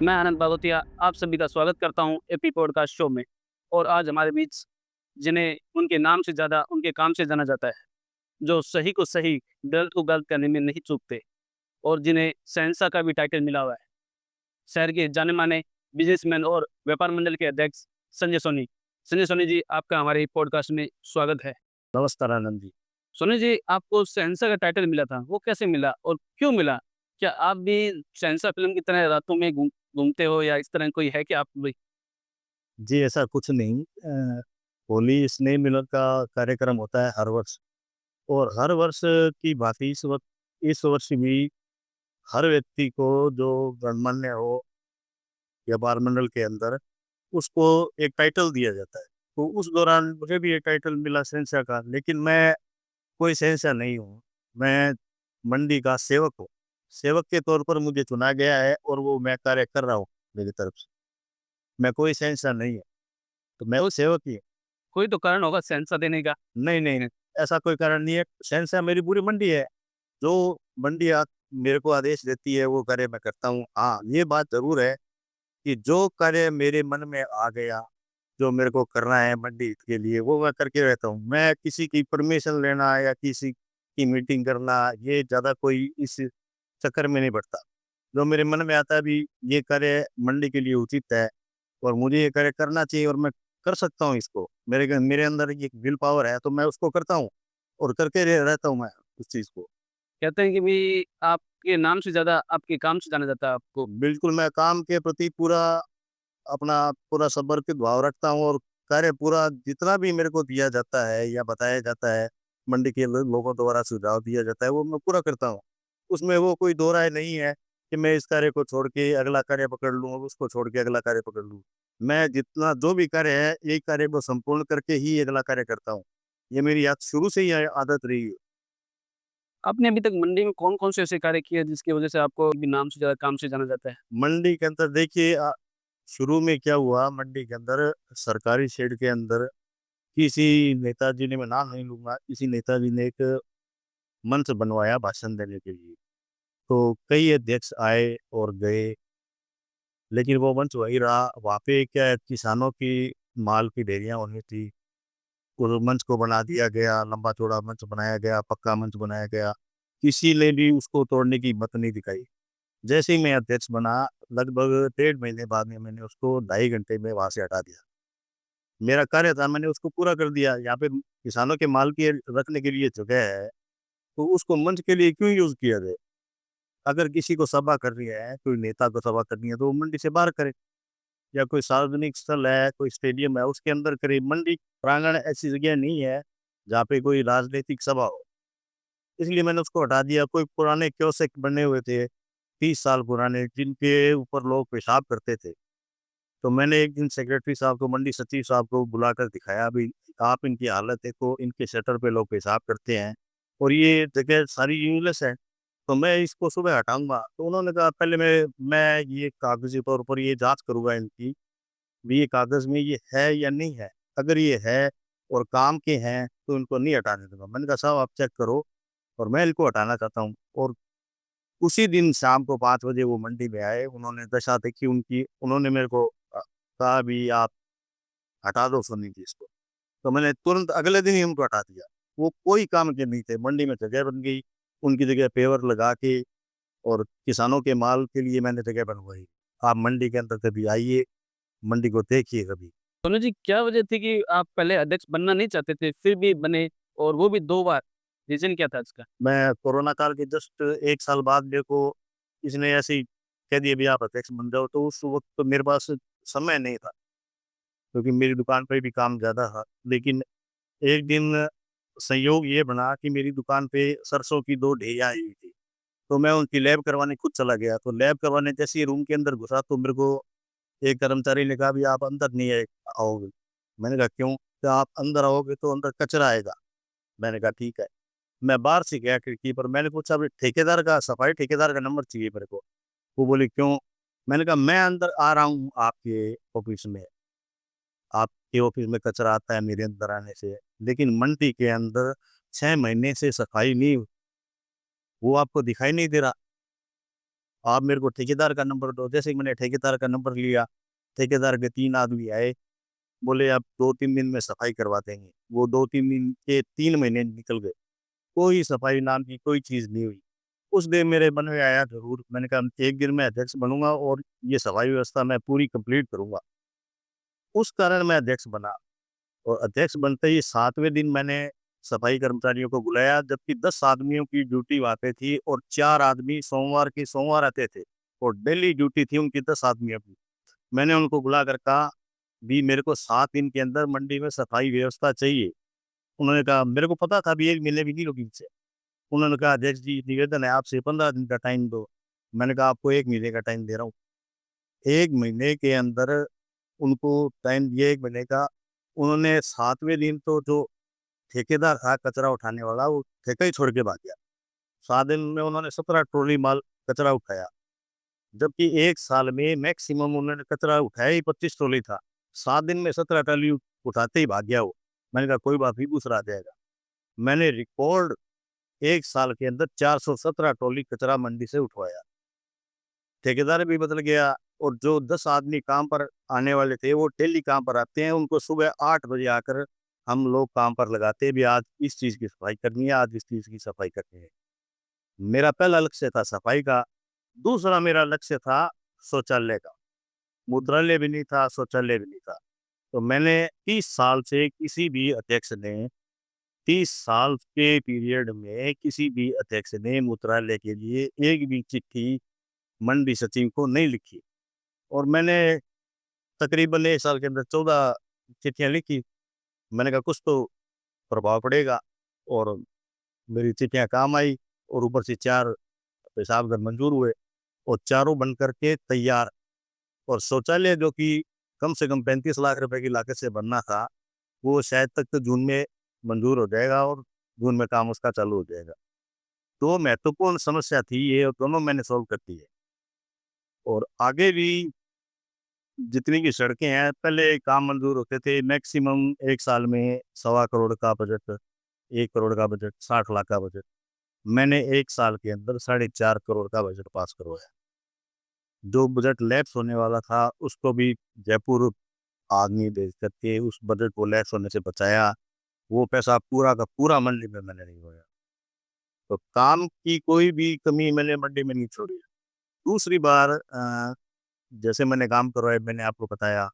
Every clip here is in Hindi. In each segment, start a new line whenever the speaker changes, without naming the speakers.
मैं आनंद बागोतिया आप सभी का स्वागत करता हूँ एपी पॉडकास्ट शो में। और आज हमारे बीच जिन्हें उनके नाम से ज़्यादा उनके काम से जाना जाता है, जो सही को सही, गलत को गलत करने में नहीं चूकते और जिन्हें शहंशाह का भी टाइटल मिला हुआ है। शहर के जाने-माने बिज़नेसमैन और व्यापार मंडल के अध्यक्ष संजय सोनी। संजय सोनी जी, आपका हमारे पॉडकास्ट में स्वागत है।
नमस्कार आनंद जी।
सोनी जी, आपको शहंशाह का टाइटल मिला था, वो कैसे मिला और क्यों मिला? क्या आप भी शहंशाह फ़िल्म की तरह रातों में घूमते हो या इस तरह कोई है क्या आप भी?
जी, ऐसा कुछ नहीं होली स्नेह मिलन का कार्यक्रम होता है हर वर्ष और हर वर्ष की भाँति इस वर्ष भी हर व्यक्ति को जो गणमान्य हो व्यापार मंडल के अंदर, उसको एक टाइटल दिया जाता है। तो उस दौरान मुझे भी एक टाइटल मिला शहंशाह का, लेकिन मैं कोई शहंशाह नहीं हूँ। मैं मंडी का सेवक हूँ। सेवक के तौर पर मुझे चुना गया है और वो मैं कार्य कर रहा हूँ मेरी तरफ से। मैं कोई शहंशाह नहीं हूँ, तो मैं
तो
सेवक ही हूँ।
कोई तो कारण होगा सेंसा देने का।
नहीं, नहीं, नहीं, ऐसा कोई कारण नहीं है। शहंशाह मेरी पूरी मंडी है। जो मंडी मेरे को आदेश देती है, वो कार्य मैं करता हूँ। हाँ, ये बात ज़रूर है कि जो कार्य मेरे मन में आ गया, जो मेरे को करना है मंडी हित के लिए, वो मैं करके रहता हूँ। मैं किसी की परमिशन लेना या किसी की मीटिंग करना, ये ज़्यादा कोई इस चक्कर में नहीं पड़ता। जो मेरे मन में आता है, अभी ये कार्य मंडी के लिए उचित है और मुझे ये कार्य करना चाहिए और मैं कर सकता हूँ इसको। मेरे अंदर ये विल पावर है, तो मैं उसको करता हूँ और करके रहता हूँ मैं उस चीज़ को।
कहते हैं कि भी आपके नाम से ज़्यादा आपके काम से जाना जाता है आपको।
बिल्कुल, मैं काम के प्रति अपना पूरा समर्पित भाव रखता हूँ और कार्य पूरा जितना भी मेरे को दिया जाता है या बताया जाता है, मंडी के लोगों द्वारा सुझाव दिया जाता है, वो मैं पूरा करता हूँ। उसमें वो कोई दो राय नहीं है कि मैं इस कार्य को छोड़ के अगला कार्य पकड़ लूँ, उसको छोड़ के अगला कार्य पकड़ लूँ। मैं जितना जो भी कार्य है, एक कार्य को संपूर्ण करके ही अगला कार्य करता हूँ। ये मेरी शुरू से ही आदत रही है।
आपने अभी तक मंडी में कौन-कौन से ऐसे कार्य किए जिसकी वज़ह से आपको भी नाम से ज़्यादा काम से जाना जाता है?
मंडी के अंदर देखिए शुरू में क्या हुआ, मंडी के अंदर सरकारी शेड के अंदर किसी नेताजी ने, मैं नाम नहीं लूँगा, किसी नेताजी ने एक मंच बनवाया भाषण देने के लिए। तो कई अध्यक्ष आए और गए, लेकिन वो मंच वही रहा। वहाँ पे क्या है, किसानों की माल की ढेरियाँ होनी थी। उस मंच को बना दिया गया, लंबा-चौड़ा मंच बनाया गया, पक्का मंच बनाया गया। किसी ने भी उसको तोड़ने की हिम्मत नहीं दिखाई। जैसे ही मैं अध्यक्ष बना, लगभग 1.5 महीने बाद में मैंने उसको ढाई घंटे में वहाँ से हटा दिया। मेरा कार्य था, मैंने उसको पूरा कर दिया। यहाँ पे किसानों के माल के रखने के लिए जगह है, तो उसको मंच के लिए क्यों यूज़ किया जाए? अगर किसी को सभा करनी है, कोई नेता को सभा करनी है, तो वो मंडी से बाहर करे या कोई सार्वजनिक स्थल है, कोई स्टेडियम है, उसके अंदर करे। मंडी प्रांगण ऐसी जगह नहीं है, जहाँ पे कोई राजनीतिक सभा हो। इसलिए मैंने उसको हटा दिया। कोई पुराने कियोस्क बने हुए थे, 30 साल पुराने, जिनके ऊपर लोग पेशाब करते थे। तो मैंने एक दिन सेक्रेटरी साहब को, मंडी सचिव साहब को बुलाकर दिखाया, भई आप इनकी हालत देखो, इनके शटर पे लोग पेशाब करते हैं और ये जगह सारी यूज़लेस है, तो मैं इसको सुबह हटाऊँगा। तो उन्होंने कहा, पहले मैं ये कागज़ी तौर पर ये जाँच करूँगा इनकी, भी ये कागज़ में ये है या नहीं है। अगर ये है और काम के हैं, तो इनको नहीं हटाने दूँगा। मैंने कहा, साहब आप चेक करो और मैं इनको हटाना चाहता हूँ। और उसी दिन शाम को 5 बजे वो मंडी में आए, उन्होंने दशा देखी उनकी, उन्होंने मेरे को कहा, "अभी आप हटा दो सोनी जी इसको।" तो मैंने तुरंत अगले दिन ही उनको हटा दिया। वो कोई काम के नहीं थे, मंडी में जगह बन गई, उनकी जगह पेवर लगा के और किसानों के माल के लिए मैंने जगह बनवाई। आप मंडी के अंदर कभी आइए, मंडी को देखिए कभी।
सोनू जी, क्या वजह थी कि आप पहले अध्यक्ष बनना नहीं चाहते थे, फिर भी बने और वो भी 2 बार? रीज़न क्या था इसका?
मैं कोरोना काल के जस्ट 1 साल बाद मेरे को किसी ने ऐसे ही कह दिया, "भई आप अध्यक्ष बन जाओ।" तो उस वक़्त तो मेरे पास समय नहीं था, क्योंकि मेरी दुकान पे भी काम ज़्यादा था। लेकिन एक दिन संयोग ये बना कि मेरी दुकान पे सरसों की 2 ढेरियाँ आई हुई थी, तो मैं उनकी लैब करवाने खुद चला गया। तो लैब करवाने जैसे ही रूम के अंदर घुसा, तो मेरे को एक कर्मचारी ने कहा, "भई आप अंदर नहीं आओगे।" मैंने कहा, "क्यों?" "तो आप अंदर आओगे तो अंदर कचरा आएगा।" मैंने कहा, "ठीक है।" मैं बाहर से गया खिड़की पर, मैंने पूछा, "भई ठेकेदार का, सफाई ठेकेदार का नंबर चाहिए मेरे को।" वो बोले, "क्यों?" मैंने कहा, "मैं अंदर आ रहा हूँ आपके ऑफ़िस में। आपके ऑफ़िस में कचरा आता है मेरे अंदर आने से, लेकिन मंडी के अंदर 6 महीने से सफाई नहीं हुई, वो आपको दिखाई नहीं दे रहा। आप मेरे को ठेकेदार का नंबर दो। जैसे ही मैंने ठेकेदार का नंबर लिया, ठेकेदार के 3 आदमी आए, बोले आप 2-3 दिन में सफाई करवा देंगे। वो 2-3 दिन के 3 महीने निकल गए, कोई सफाई नाम की कोई चीज़ नहीं हुई। उस दिन मेरे मन में आया ज़रूर, मैंने कहा एक दिन मैं अध्यक्ष बनूँगा और ये सफाई व्यवस्था मैं पूरी कंप्लीट करूँगा। उस कारण मैं अध्यक्ष बना और अध्यक्ष बनते ही 7वें दिन मैंने सफाई कर्मचारियों को बुलाया, जबकि 10 आदमियों की ड्यूटी वहाँ पे थी और 4 आदमी सोमवार के सोमवार आते थे और डेली ड्यूटी थी उनकी 10 आदमियों की। मैंने उनको बुलाकर कहा, "भी मेरे को 7 दिन के अंदर मंडी में सफाई व्यवस्था चाहिए।" उन्होंने कहा, "मेरे को पता था अभी 1 महीने भी नहीं होगी मुझसे।" उन्होंने कहा, "अध्यक्ष जी निवेदन है आपसे 15 दिन का टाइम दो।" मैंने कहा, "आपको 1 महीने का टाइम दे रहा हूँ।" 1 महीने के अंदर उनको टाइम दिया 1 महीने का। उन्होंने 7वें दिन तो जो ठेकेदार था कचरा उठाने वाला, वो ठेका ही छोड़ के भाग गया। 7 दिन में उन्होंने 17 ट्रॉली माल कचरा उठाया, जबकि 1 साल में मैक्सिमम उन्होंने कचरा उठाया ही 25 ट्रॉली था। 7 दिन में 17 ट्रॉली उठाते ही भाग गया वो। मैंने कहा कोई बात नहीं, दूसरा आ जाएगा। मैंने रिकॉर्ड 1 साल के अंदर 417 ट्रॉली कचरा मंडी से उठवाया। ठेकेदार भी बदल गया और जो 10 आदमी काम पर आने वाले थे, वो डेली काम पर आते हैं। उनको सुबह 8 बजे आकर हम लोग काम पर लगाते हैं, भी आज इस चीज़ की सफाई करनी है, आज इस चीज़ की सफाई करनी है। मेरा पहला लक्ष्य था सफाई का, दूसरा मेरा लक्ष्य था शौचालय का। मूत्रालय भी नहीं था, शौचालय भी नहीं था। तो मैंने 30 साल से किसी भी अध्यक्ष ने 30 साल के पीरियड में किसी भी अध्यक्ष ने मूत्रालय के लिए एक भी चिट्ठी मंडी सचिव को नहीं लिखी और मैंने तकरीबन 1 साल के अंदर 14 चिट्ठियाँ लिखी। मैंने कहा कुछ तो प्रभाव पड़ेगा और मेरी चिट्ठियाँ काम आई और ऊपर से 4 पेशाब घर मंजूर हुए और चारों बन कर के तैयार। और शौचालय जो कि कम से कम 35 लाख रुपए की लागत से बनना था, वो शायद तक तो जून में मंजूर हो जाएगा और जून में काम उसका चालू हो जाएगा। तो महत्वपूर्ण समस्या थी ये और दोनों मैंने सॉल्व कर दी है। और आगे भी जितनी भी सड़कें हैं, पहले काम मंजूर होते थे मैक्सिमम 1 साल में सवा करोड़ का बजट, 1 करोड़ का बजट, 60 लाख का बजट। मैंने 1 साल के अंदर 4.5 करोड़ का बजट पास करवाया। जो बजट लैप्स होने वाला था, उसको भी जयपुर आदमी भेज कर के उस बजट को लैप्स होने से बचाया। वो पैसा पूरा का पूरा मंडी में मैंने निभाया। तो काम की कोई भी कमी मैंने मंडी में नहीं छोड़ी। दूसरी बार जैसे मैंने काम करवाया मैंने आपको बताया,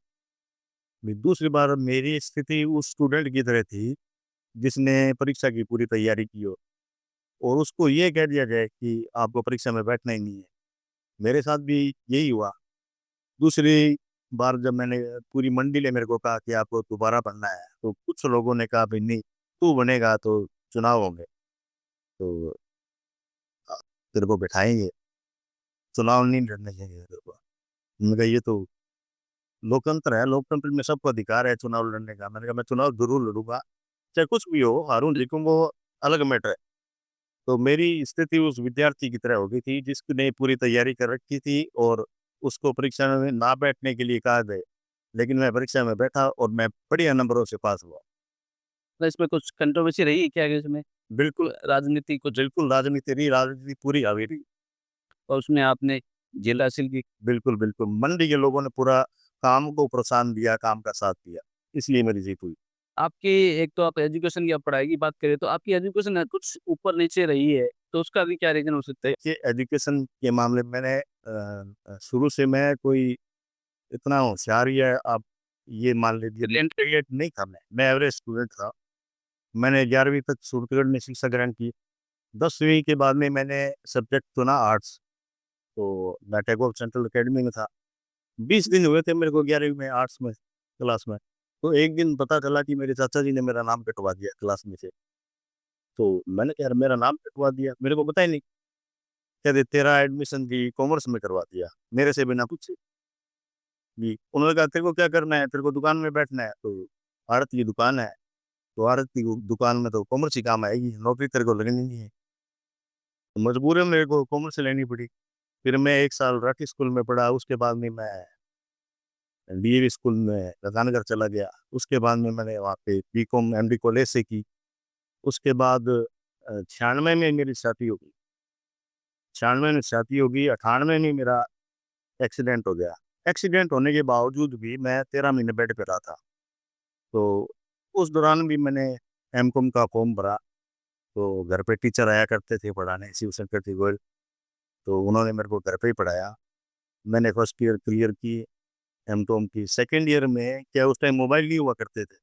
भी दूसरी बार मेरी स्थिति उस स्टूडेंट की तरह थी, जिसने परीक्षा की पूरी तैयारी की हो और उसको ये कह दिया जाए कि आपको परीक्षा में बैठना ही नहीं है। मेरे साथ भी यही हुआ। दूसरी बार जब मैंने पूरी मंडी ने मेरे को कहा कि आपको दोबारा बनना है, तो कुछ लोगों ने कहा, "भई नहीं, तू बनेगा तो चुनाव होंगे, तो अ, तेरे को बिठाएँगे, चुनाव नहीं लड़ने देंगे तेरे को।" मैंने कहा, "ये तो लोकतंत्र है, लोकतंत्र में सबको अधिकार है चुनाव लड़ने का।" मैंने कहा, "मैं चुनाव ज़रूर लड़ूँगा, चाहे कुछ भी हो, हारूँ जीतूँ वो अलग मैटर है।" तो मेरी स्थिति उस विद्यार्थी की तरह हो गई थी जिसने पूरी तैयारी कर रखी थी और उसको परीक्षा में ना बैठने के लिए कहा गए। लेकिन मैं परीक्षा में बैठा और मैं बढ़िया नंबरों से पास हुआ।
तो इसमें कुछ कंट्रोवर्सी रही क्या इसमें?
बिल्कुल,
राजनीति कुछ
बिल्कुल राजनीति रही, राजनीति पूरी हावी रही।
और उसमें आपने जेल हासिल की?
बिल्कुल, बिल्कुल। मंडी के लोगों ने पूरा काम को प्रोत्साहन दिया, काम का साथ दिया। इसलिए मेरी जीत हुई।
आपकी एक तो आप एजुकेशन की आप पढ़ाई की बात करें तो आपकी एजुकेशन कुछ ऊपर-नीचे रही है, तो उसका भी क्या रीज़न हो सकता है?
देखिए एजुकेशन के मामले में मैंने शुरू से मैं कोई इतना होशियार या आप ये मान लीजिए
ब्रिलियंट
ब्रिलियंट नहीं था मैं एवरेज स्टूडेंट था। मैंने 11वीं तक सूरतगढ़ में शिक्षा ग्रहण की। 10वीं के बाद में मैंने सब्जेक्ट चुना आर्ट्स, तो मैं टैगोर सेंट्रल अकेडमी में था। 20 दिन हुए थे मेरे को 11वीं में आर्ट्स में क्लास में। तो एक दिन पता चला कि मेरे चाचा जी ने मेरा नाम कटवा दिया क्लास में से। तो मैंने कहा यार मेरा नाम कटवा दिया, मेरे को पता ही नहीं। कहते तेरा एडमिशन भी कॉमर्स में करवा दिया, मेरे से बिना पूछे। जी, उन्होंने कहा तेरे को क्या करना है? तेरे को दुकान में बैठना है, तो आड़त की दुकान है, तो आड़त की दुकान में तो कॉमर्स ही काम आएगी, नौकरी तेरे को लगनी नहीं है। तो मजबूरन मेरे को कॉमर्स लेनी पड़ी। फिर मैं 1 साल राठी स्कूल में पढ़ा, उसके बाद में मैं डीएवी स्कूल में गंगानगर चला गया। उसके बाद में मैंने वहाँ पे बीकॉम, एमडी कॉलेज से की। उसके बाद 96 में मेरी शादी हो गई। 96 में शादी हो गई, 98 में मेरा एक्सीडेंट हो गया। एक्सीडेंट होने के बावजूद भी मैं 13 महीने बेड पे रहा था। तो उस दौरान भी मैंने एमकॉम का फॉर्म भरा, तो घर पे टीचर आया करते थे पढ़ाने, शिव शंकर जी गोयल, तो उन्होंने मेरे को घर पे ही पढ़ाया। मैंने फर्स्ट ईयर क्लियर की, एमकॉम की। सेकंड ईयर में क्या उस टाइम मोबाइल नहीं हुआ करते थे,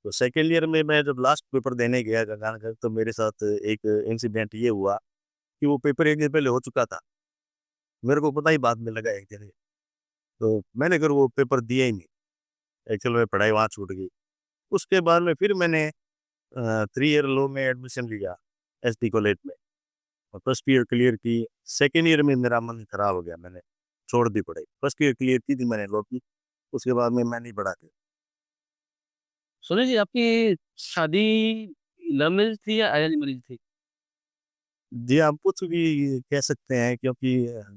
तो सेकंड ईयर में मैं जब लास्ट पेपर देने गया गंगानगर, तो मेरे साथ एक इंसिडेंट ये हुआ कि वो पेपर 1 दिन पहले हो चुका था। मेरे को पता ही बाद में लगा 1 दिन, तो मैंने फिर वो पेपर दिया ही नहीं। एक्चुअल में पढ़ाई वहाँ छूट गई। उसके बाद में फिर मैंने 3 ईयर लॉ में एडमिशन लिया एसडी कॉलेज में, और फर्स्ट ईयर क्लियर की। सेकंड ईयर में मेरा मन खराब हो गया, मैंने छोड़ दी पढ़ाई। फर्स्ट ईयर क्लियर की थी मैंने लॉ की, उसके बाद में मैं नहीं पढ़ा फिर।
सोनी जी, आपकी शादी लव मैरिज थी या अरेंज मैरिज थी?
जी, आप कुछ भी कह सकते हैं, क्योंकि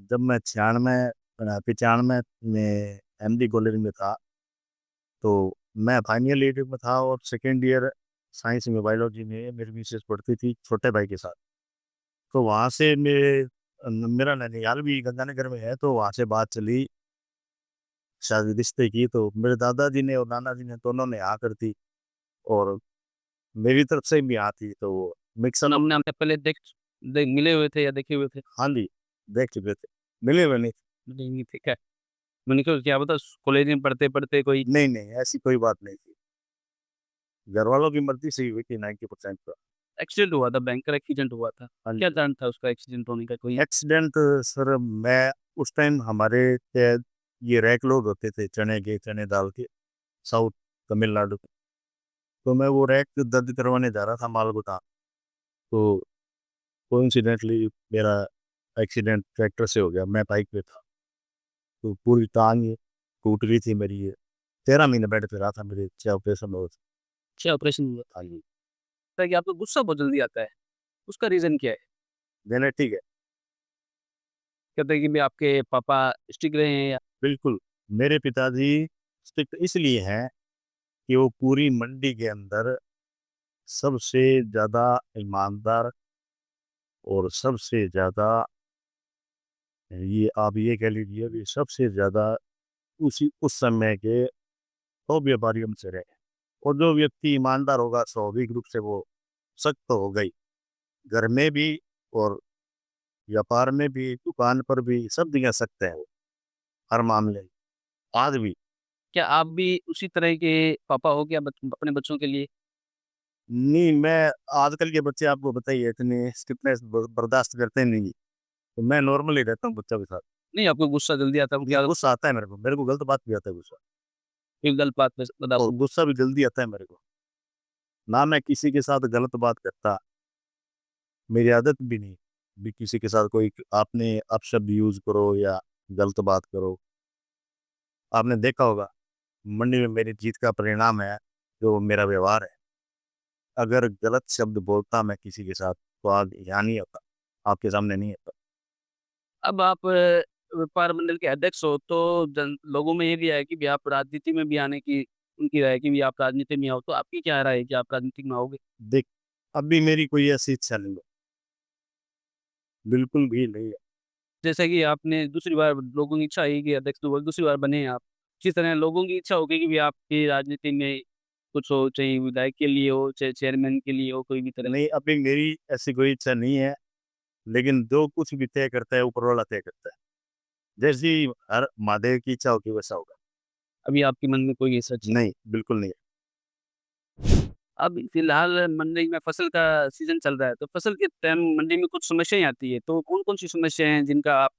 जब मैं 95 में एमडी कॉलेज में था, तो मैं फाइनल ईयर में था और सेकंड ईयर साइंस में बायोलॉजी में मेरी मिसेस पढ़ती थी छोटे भाई के साथ। तो वहाँ से मेरा ननिहाल भी गंगानगर में है, तो वहाँ से बात चली शादी रिश्ते की, तो मेरे दादाजी ने और नाना जी ने दोनों ने हाँ कर दी, और मेरी तरफ से भी हाँ थी, तो वो मिक्सअप।
आपने आपने पहले मिले हुए थे या देखे हुए थे?
हाँ जी, देख चुके थे, मिले हुए नहीं थे।
नहीं, ठीक है। मैंने कहा क्या पता कॉलेज में पढ़ते-पढ़ते कोई
नहीं, नहीं, ऐसी कोई बात नहीं थी। घरवालों की मर्ज़ी से ही हुई थी 90% का।
एक्सीडेंट हुआ था, भयंकर एक्सीडेंट हुआ था।
हाँ
क्या
जी।
कारण था उसका एक्सीडेंट होने का कोई?
एक्सीडेंट सर, मैं उस टाइम हमारे ये रैक लोड होते थे चने के, चने दाल के, साउथ तमिलनाडु के। तो मैं वो रैक दर्द करवाने जा रहा था मालगुदा, तो कोइंसिडेंटली मेरा एक्सीडेंट ट्रैक्टर से हो गया। मैं बाइक पे था, तो पूरी टाँग टूट गई थी मेरी ये। 13 महीने बेड पे रहा था, मेरे 6 ऑपरेशन हुए थे।
अच्छा ऑपरेशन हुआ
हाँ जी,
था कि आपको गुस्सा बहुत जल्दी आता है, उसका रीज़न क्या है?
जेनेटिक है।
कहते हैं कि भी आपके पापा स्ट्रिक्ट रहे हैं या
बिल्कुल, मेरे पिताजी स्ट्रिक्ट इसलिए हैं कि वो पूरी मंडी के अंदर सबसे ज़्यादा ईमानदार और सबसे ज़्यादा, ये आप ये कह लीजिए कि सबसे ज़्यादा उस समय के टॉप व्यापारियों में से रहे। और जो व्यक्ति ईमानदार होगा स्वाभाविक रूप से वो सख्त तो होगा ही, घर में भी और व्यापार में भी, दुकान पर भी, सब जगह सख्त है वो, हर मामले में, आज भी।
क्या आप भी उसी तरह के पापा हो क्या अपने बच्चों के लिए?
नहीं, मैं आजकल के बच्चे आपको बताइए इतने स्ट्रिक्टनेस बर्दाश्त करते नहीं, तो मैं नॉर्मल ही रहता हूँ बच्चों के साथ।
नहीं, आपको गुस्सा जल्दी आता है,
जी,
क्या
गुस्सा आता है मेरे को गलत बात भी आता है गुस्सा,
एक गलत बात पे ज़्यादा
और
आपको
गुस्सा भी जल्दी आता है मेरे को। ना मैं किसी के साथ गलत बात करता, मेरी आदत भी नहीं, भी किसी के साथ कोई आपने अपशब्द यूज़ करो या गलत बात करो। आपने देखा होगा, मंडी में मेरी जीत का परिणाम है, जो मेरा व्यवहार है। अगर गलत शब्द बोलता मैं किसी के साथ, तो आज यहाँ नहीं होता, आपके सामने नहीं होता।
अब आप व्यापार मंडल के अध्यक्ष हो, तो जन लोगों में ये भी है कि भी आप राजनीति में भी आने की उनकी राय है कि भी आप राजनीति में आओ, तो आपकी क्या राय है कि आप राजनीति में आओगे?
देख, अभी मेरी कोई ऐसी इच्छा नहीं है, बिल्कुल भी नहीं है।
जैसे कि आपने दूसरी बार लोगों की इच्छा है कि अध्यक्ष दूसरी बार बने आप, इसी तरह लोगों की इच्छा होगी कि भी आपकी राजनीति में कुछ हो, चाहे विधायक के लिए हो, चाहे चेयरमैन के लिए हो, कोई भी तरह
नहीं, अभी मेरी ऐसी कोई इच्छा नहीं है, लेकिन जो कुछ भी तय करता है, ऊपर वाला तय करता है। जैसी हर महादेव की इच्छा होगी वैसा होगा।
अभी आपके मन में कोई ऐसा
नहीं, बिल्कुल नहीं है।
अब फिलहाल मंडी में फसल का सीज़न चल रहा है, तो फसल के टाइम मंडी में कुछ समस्याएँ आती है, तो कौन-कौन सी समस्याएँ हैं जिनका आप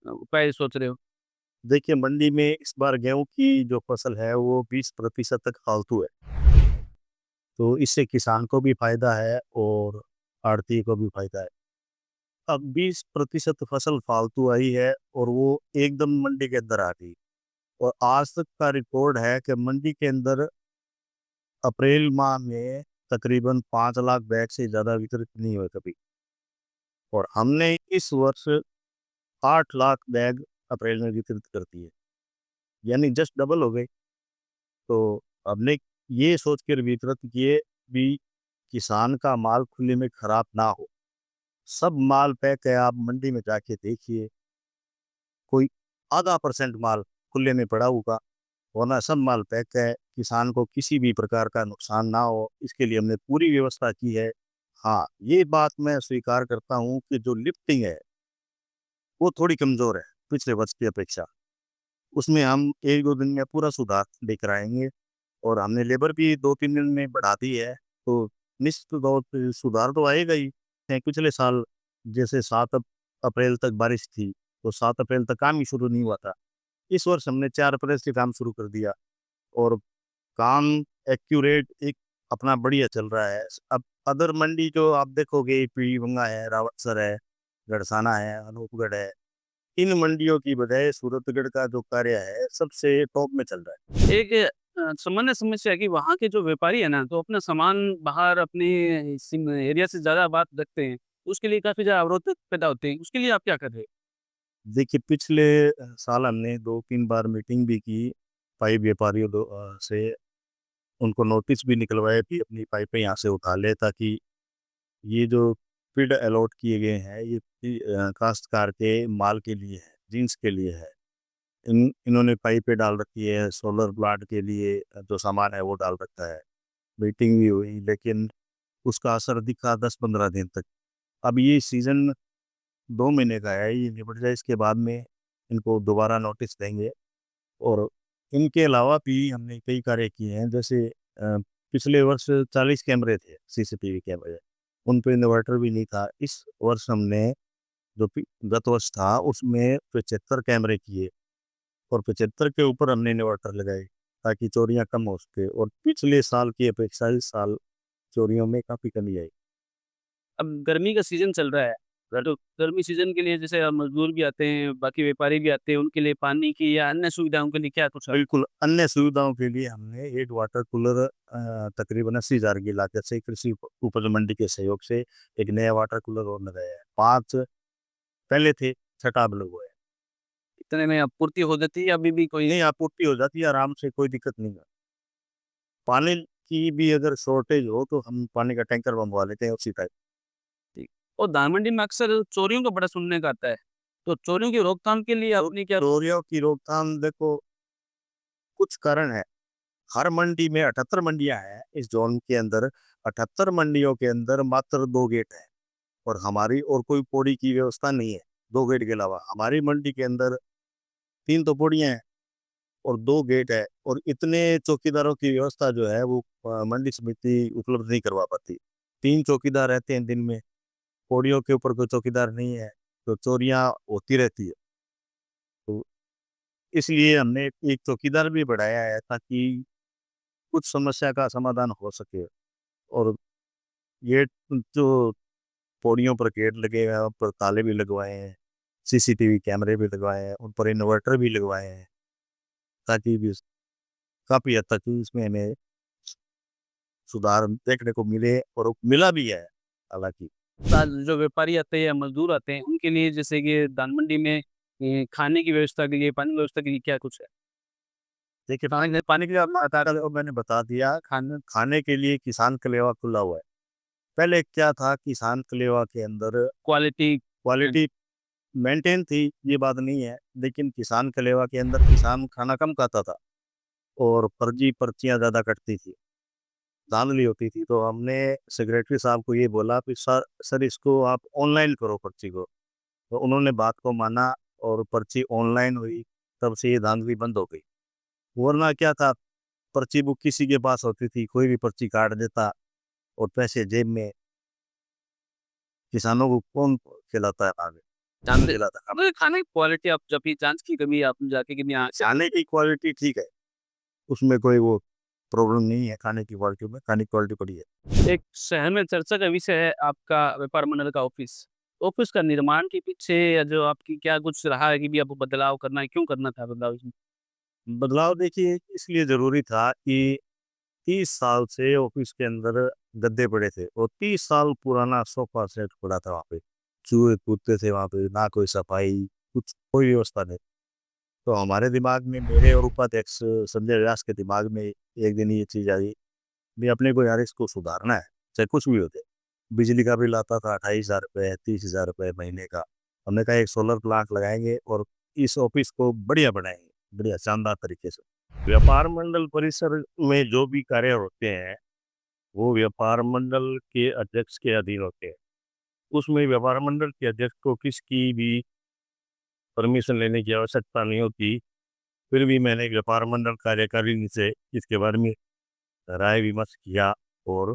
उपाय सोच रहे हो?
देखिए, मंडी में इस बार गेहूँ की जो फसल है, वो 20% तक फालतू है। तो इससे किसान को भी फ़ायदा है और आड़ती को भी फ़ायदा है। अब 20% फसल फालतू आई है और वो एकदम मंडी के अंदर आ गई, और आज तक का रिकॉर्ड है कि मंडी के अंदर अप्रैल माह में तकरीबन 5 लाख बैग से ज़्यादा वितरित नहीं हुए कभी, और हमने इस वर्ष 8 लाख बैग अप्रैल में वितरित कर दिए, यानी जस्ट डबल हो गई। तो हमने ये सोच कर वितरित किए भी किसान का माल खुले में खराब ना हो, सब माल पैक है, आप मंडी में जाके देखिए, कोई आधा परसेंट माल खुले में पड़ा होगा, वरना सब माल पैक है। किसान को किसी भी प्रकार का नुकसान ना हो, इसके लिए हमने पूरी व्यवस्था की है। हाँ, ये बात मैं स्वीकार करता हूँ कि जो लिफ्टिंग है, वो थोड़ी कमज़ोर है पिछले वर्ष की अपेक्षा। उसमें हम 1-2 दिन में पूरा सुधार लेकर आएँगे और हमने लेबर भी 2-3 दिन में बढ़ा दी है, तो निश्चित तौर पे सुधार तो आएगा ही। पिछले साल जैसे 7 अप्रैल तक बारिश थी, तो 7 अप्रैल तक काम ही शुरू नहीं हुआ था। इस वर्ष हमने 4 अप्रैल से काम शुरू कर दिया और काम एक्यूरेट एक अपना बढ़िया चल रहा है। अब अदर मंडी जो आप देखोगे, पीलीभंगा है, रावतसर है, गड़साना है, अनूपगढ़ है, इन मंडियों की बजाय सूरतगढ़ का जो कार्य है सबसे टॉप में चल रहा है।
एक सामान्य समस्या है कि वहाँ के जो व्यापारी है ना, तो अपना सामान बाहर अपने सिम एरिया से ज़्यादा बात रखते हैं। उसके लिए काफ़ी ज़्यादा अवरोध पैदा होते हैं। उसके लिए आप क्या कर रहे हैं?
देखिए पिछले साल हमने 2-3 बार मीटिंग भी की, पाइप व्यापारियों से उनको नोटिस भी निकलवाया कि अपनी पाइपें यहाँ से उठा लें, ताकि ये जो फीड अलॉट किए गए हैं ये काश्तकार के माल के लिए है, जीन्स के लिए है। इन्होंने पाइपें डाल रखी है, सोलर प्लांट के लिए जो सामान है वो डाल रखा है। मीटिंग भी हुई, लेकिन उसका असर दिखा 10-15 दिन तक। अब ये सीज़न 2 महीने का है, ये निपट जाए इसके बाद में इनको दोबारा नोटिस देंगे। और इनके अलावा भी हमने कई कार्य किए हैं, जैसे पिछले वर्ष 40 कैमरे थे, सीसीटीवी कैमरे, उन पे इन्वर्टर भी नहीं था। इस वर्ष हमने जो गत वर्ष था उसमें 75 कैमरे किए और 75 के ऊपर हमने इन्वर्टर लगाए, ताकि चोरियां कम हो सके, और पिछले साल की अपेक्षा इस साल चोरियों में काफ़ी कमी आई।
अब गर्मी का सीज़न चल रहा है, तो गर्मी सीज़न के लिए जैसे मज़दूर भी आते हैं, बाकी व्यापारी भी आते हैं, उनके लिए पानी की या अन्य सुविधाओं के लिए क्या कुछ आप
बिल्कुल, अन्य सुविधाओं के लिए हमने एक वाटर कूलर तकरीबन 80,000 की लागत से कृषि उपज मंडी के सहयोग से एक नया वाटर कूलर और लगाया है। 5 पहले थे, छठा अब लगवाया है।
इतने में आपूर्ति हो जाती है या अभी भी कोई
नहीं, आपूर्ति हो जाती है आराम से, कोई दिक्कत नहीं है। पानी की भी अगर शॉर्टेज हो तो हम पानी का टैंकर मंगवा लेते हैं उसी टाइम।
ठीक। और दाल मंडी में अक्सर चोरियों का बड़ा सुनने का आता है, तो चोरियों की रोकथाम के लिए
तो
आपने क्या
चोरियों की रोकथाम देखो, कुछ कारण है। हर मंडी में 78 मंडियाँ हैं इस ज़ोन के अंदर, 78 मंडियों के अंदर मात्र 2 गेट हैं और हमारी और कोई पौड़ी की व्यवस्था नहीं है, 2 गेट के अलावा। हमारी मंडी के अंदर 3 तो पौड़ियाँ हैं और 2 गेट है, और इतने चौकीदारों की व्यवस्था जो है वो मंडी समिति उपलब्ध नहीं करवा पाती। 3 चौकीदार रहते हैं दिन में, पौड़ियों के ऊपर कोई चौकीदार नहीं है, तो चोरियाँ होती रहती है। तो इसलिए हमने एक चौकीदार भी बढ़ाया है, ताकि कुछ समस्या का समाधान हो सके। और गेट जो पौड़ियों पर गेट लगे हुए हैं, उन पर ताले भी लगवाए हैं, सीसीटीवी कैमरे भी लगवाए हैं, उन पर इन्वर्टर भी लगवाए हैं, ताकि भी काफ़ी हद तक इसमें हमें सुधार देखने को मिले, और मिला भी है हालाँकि।
जो व्यापारी आते हैं या मज़दूर आते हैं, उनके लिए जैसे कि दाल मंडी में खाने की व्यवस्था के लिए, पानी की व्यवस्था के लिए क्या कुछ है?
देखिए, पानी के लिए आप बता रहे हो, मैंने बता दिया, खाने खाने के लिए किसान कलेवा खुला हुआ है। पहले क्या था, किसान कलेवा के अंदर
क्वालिटी
क्वालिटी मेंटेन थी, ये बात नहीं है, लेकिन किसान कलेवा के अंदर किसान खाना कम खाता था और फर्जी पर्चियाँ ज़्यादा कटती थी, धांधली होती थी। तो हमने सेक्रेटरी साहब को ये बोला कि सर इसको आप ऑनलाइन करो पर्ची को। तो उन्होंने बात को माना और पर्ची ऑनलाइन हुई, तब से ये धांधली बंद हो गई। वरना क्या था, पर्ची बुक किसी के पास होती थी, कोई भी पर्ची काट देता और पैसे जेब में। किसानों को कौन खिलाता है आगे? नहीं
जानते
खिलाता। अब
मतलब खाने की क्वालिटी आप जब भी जाँच की कभी आपने जाके कि नहीं यहाँ से
खाने की क्वालिटी ठीक है, उसमें कोई वो प्रॉब्लम नहीं है खाने की क्वालिटी में, खाने की क्वालिटी बढ़िया है।
एक शहर में चर्चा का विषय है आपका व्यापार मंडल का ऑफ़िस। ऑफ़िस का निर्माण के पीछे या जो आपकी क्या कुछ रहा है कि भी आपको बदलाव करना है, क्यों करना था बदलाव इसमें?
बदलाव देखिए इसलिए ज़रूरी था कि 30 साल से ऑफ़िस के अंदर गद्दे पड़े थे और 30 साल पुराना सोफ़ा सेट पड़ा था वहाँ पे। चूहे कूदते थे वहाँ पे, ना कोई सफाई, कुछ कोई व्यवस्था नहीं। तो हमारे दिमाग में, मेरे और उपाध्यक्ष संजय व्यास के दिमाग में एक दिन ये चीज़ आई, भई अपने को यार इसको सुधारना है, चाहे कुछ भी हो जाए। बिजली का बिल आता था 28,000 रुपये 30,000 रुपये महीने का। हमने कहा एक सोलर प्लांट लगाएंगे और इस ऑफिस को बढ़िया बनाएंगे, बढ़िया शानदार तरीके से। व्यापार मंडल परिसर में जो भी कार्य होते हैं वो व्यापार मंडल के अध्यक्ष के अधीन होते हैं। उसमें व्यापार मंडल के अध्यक्ष को किसकी भी परमिशन लेने की आवश्यकता नहीं होती। फिर भी मैंने व्यापार मंडल कार्यकारिणी से इसके बारे में राय विमर्श किया और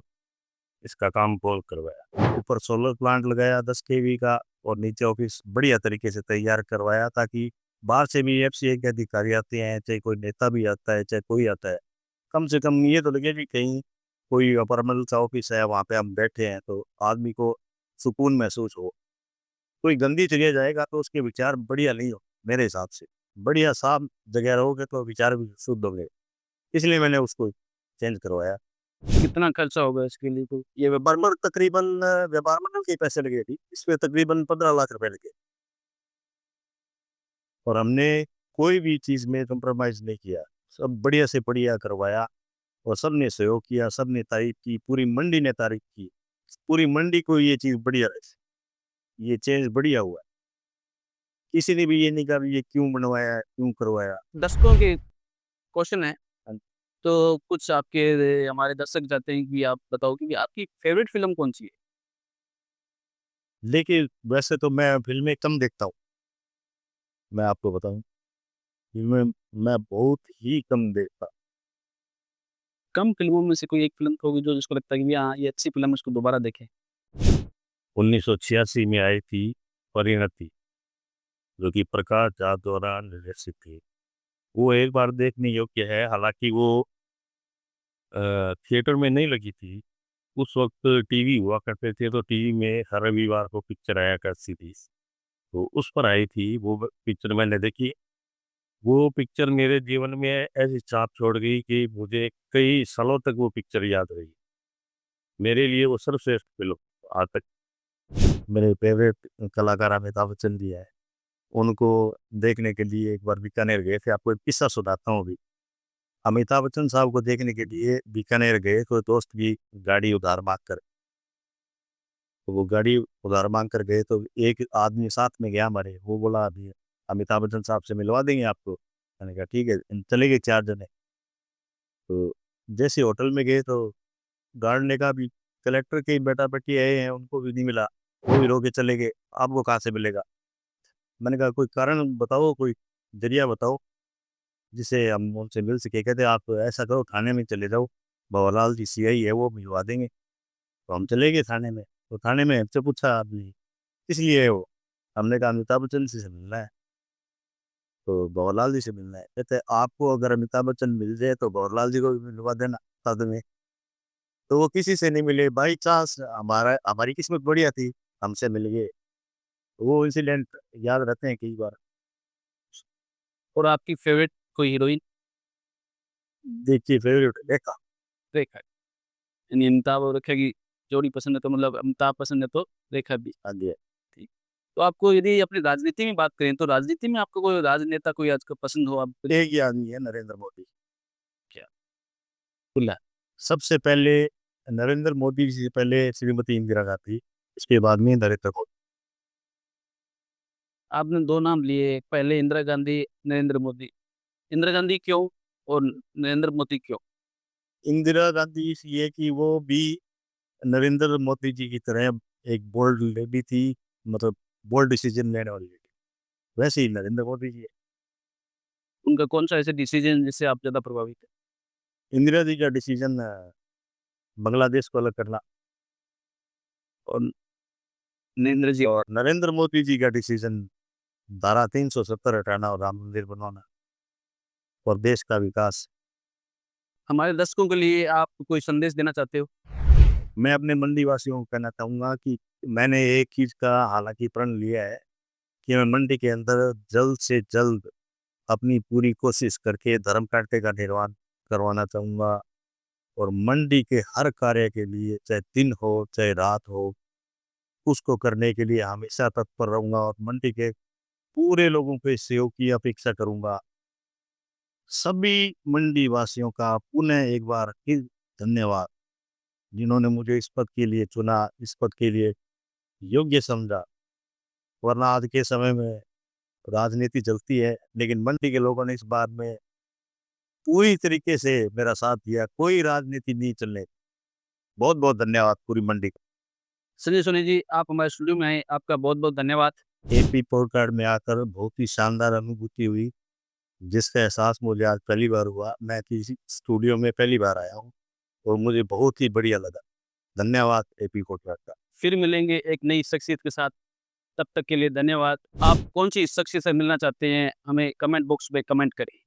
इसका काम पूर्ण करवाया। ऊपर सोलर प्लांट लगाया 10 केवी का और नीचे ऑफिस बढ़िया तरीके से तैयार करवाया, ताकि बाहर से भी एफसीआई के अधिकारी आते हैं, चाहे कोई नेता भी आता है, चाहे कोई आता है, कम से कम ये तो लगे कि कहीं कोई व्यापार मंडल का ऑफिस है, वहाँ पे हम बैठे हैं, तो आदमी को सुकून महसूस हो। कोई गंदी जगह जाएगा तो उसके विचार बढ़िया नहीं हो मेरे हिसाब से। बढ़िया साफ जगह रहोगे तो विचार भी शुद्ध होंगे। इसलिए मैंने उसको चेंज करवाया।
कितना खर्चा होगा इसके लिए? तो
ये व्यापार मंडल तकरीबन व्यापार मंडल के पैसे लगे थी। इसमें तकरीबन 15 लाख रुपए लगे और हमने कोई भी चीज़ में कॉम्प्रोमाइज़ नहीं किया। सब बढ़िया से बढ़िया करवाया और सबने सहयोग किया, सबने तारीफ़ की, पूरी मंडी ने तारीफ़ की। पूरी मंडी को ये चीज़ बढ़िया लगी, ये चेंज बढ़िया हुआ है। किसी ने भी ये नहीं कहा भी ये क्यों बनवाया, क्यों करवाया।
दर्शकों के क्वेश्चन है,
हाँ,
तो कुछ आपके हमारे दर्शक चाहते हैं कि आप बताओ कि आपकी फ़ेवरेट फ़िल्म कौन-सी है?
देखिए वैसे तो मैं फ़िल्में कम देखता हूँ, मैं आपको बताऊँ। फ़िल्में मैं बहुत ही कम देखता।
कम फ़िल्मों में से कोई एक फ़िल्म होगी जो जिसको लगता है कि हाँ, ये अच्छी फ़िल्म है, इसको दोबारा देखें?
1986 में आई थी परिणति, जो कि प्रकाश झा द्वारा निर्देशित थी। वो एक बार देखने योग्य है, हालाँकि वो थिएटर में नहीं लगी थी। उस वक़्त टीवी हुआ करते थे, तो टीवी में हर रविवार को पिक्चर आया करती थी। तो उस पर आई थी, वो पिक्चर मैंने देखी। वो पिक्चर मेरे जीवन में ऐसी छाप छोड़ गई कि मुझे कई सालों तक वो पिक्चर याद रही। मेरे लिए वो सर्वश्रेष्ठ फ़िल्म आज तक। मेरे फ़ेवरेट कलाकार अमिताभ बच्चन जी हैं। उनको देखने के लिए एक बार बीकानेर गए थे। आपको एक किस्सा सुनाता हूँ अभी। अमिताभ बच्चन साहब को देखने के लिए बीकानेर गए, तो दोस्त की गाड़ी उधार माँग कर। तो वो गाड़ी उधार माँग कर गए, तो एक आदमी साथ में गया हमारे, वो बोला अभी अमिताभ बच्चन साहब से मिलवा देंगे आपको। मैंने कहा ठीक है, चले गए 4 जने। तो जैसे होटल में गए तो गार्ड ने कहा अभी कलेक्टर के बेटा-बेटी आए हैं, उनको भी नहीं मिला। वो भी रो के चले गए, आपको कहाँ से मिलेगा? मैंने कहा कोई कारण बताओ, कोई ज़रिया बताओ, जिससे हम उनसे मिल सके। कहते आप ऐसा करो थाने में चले जाओ, भंवरलाल जी सीआई है वो मिलवा देंगे। तो हम चले गए थाने में, तो थाने में हमसे पूछा आपने किस लिए है वो? हमने कहा अमिताभ बच्चन जी से मिलना है, तो भंवरलाल जी से मिलना है। कहते आपको अगर अमिताभ बच्चन मिल जाए तो भंवरलाल जी को भी मिलवा देना साथ में। तो वो किसी से नहीं मिले, बाई चांस हमारी किस्मत बढ़िया थी, हमसे मिल गए। वो इंसिडेंट याद रहते हैं कई बार।
और आपकी फ़ेवरेट कोई हीरोइन?
देखिए फेवरेट रेखा।
रेखा। यानी अमिताभ और रेखा की जोड़ी पसंद है, तो मतलब अमिताभ पसंद है तो रेखा भी।
हाँ जी।
ठीक। तो आपको यदि अपनी राजनीति में बात करें, तो राजनीति में आपको कोई राजनेता कोई आजकल पसंद हो आप
एक ही आदमी है नरेंद्र मोदी।
क्या? खुला।
सबसे पहले नरेंद्र मोदी जी से पहले श्रीमती इंदिरा गांधी, इसके बाद में नरेंद्र मोदी।
आपने 2 नाम लिए, पहले इंदिरा गांधी, नरेंद्र मोदी। इंदिरा गांधी क्यों और नरेंद्र मोदी क्यों?
इंदिरा गांधी इसलिए कि वो भी नरेंद्र मोदी जी की तरह एक बोल्ड लेडी थी, मतलब बोल्ड डिसीजन लेने वाली लेडी। वैसे ही नरेंद्र मोदी जी है।
उनका कौन-सा ऐसे डिसीज़न जिससे आप ज़्यादा प्रभावित हैं?
इंदिरा जी का डिसीजन बांग्लादेश को अलग करना,
और नरेंद्र जी
और नरेंद्र मोदी जी का डिसीजन धारा 370 हटाना और राम मंदिर बनवाना और देश का विकास।
हमारे दर्शकों के लिए आप कोई संदेश देना चाहते हो?
मैं अपने मंडी वासियों को कहना चाहूँगा कि मैंने एक चीज़ का हालाँकि प्रण लिया है कि मैं मंडी के अंदर जल्द से जल्द अपनी पूरी कोशिश करके धर्म कांटे का निर्माण करवाना चाहूँगा और मंडी के हर कार्य के लिए, चाहे दिन हो, चाहे रात हो, उसको करने के लिए हमेशा तत्पर रहूँगा और मंडी के पूरे लोगों के सहयोग की अपेक्षा करूँगा। सभी मंडी वासियों का पुनः एक बार फिर धन्यवाद। जिन्होंने मुझे इस पद के लिए चुना, इस पद के लिए योग्य समझा। वरना आज के समय में राजनीति चलती है, लेकिन मंडी के लोगों ने इस बार में पूरी तरीके से मेरा साथ दिया, कोई राजनीति नहीं चलने दी। बहुत-बहुत धन्यवाद पूरी मंडी का।
संजय सोनी जी, आप हमारे स्टूडियो में आए, आपका बहुत-बहुत धन्यवाद।
एपी पॉडकास्ट में आकर बहुत ही शानदार अनुभूति हुई, जिसका एहसास मुझे आज पहली बार हुआ। मैं किसी स्टूडियो में पहली बार आया हूँ और मुझे बहुत ही बढ़िया लगा। धन्यवाद एपी पॉडकास्ट का।
फिर मिलेंगे एक नई शख्सियत के साथ, तब तक के लिए धन्यवाद। आप कौन-सी शख्सियत से मिलना चाहते हैं, हमें कमेंट बॉक्स में कमेंट करें।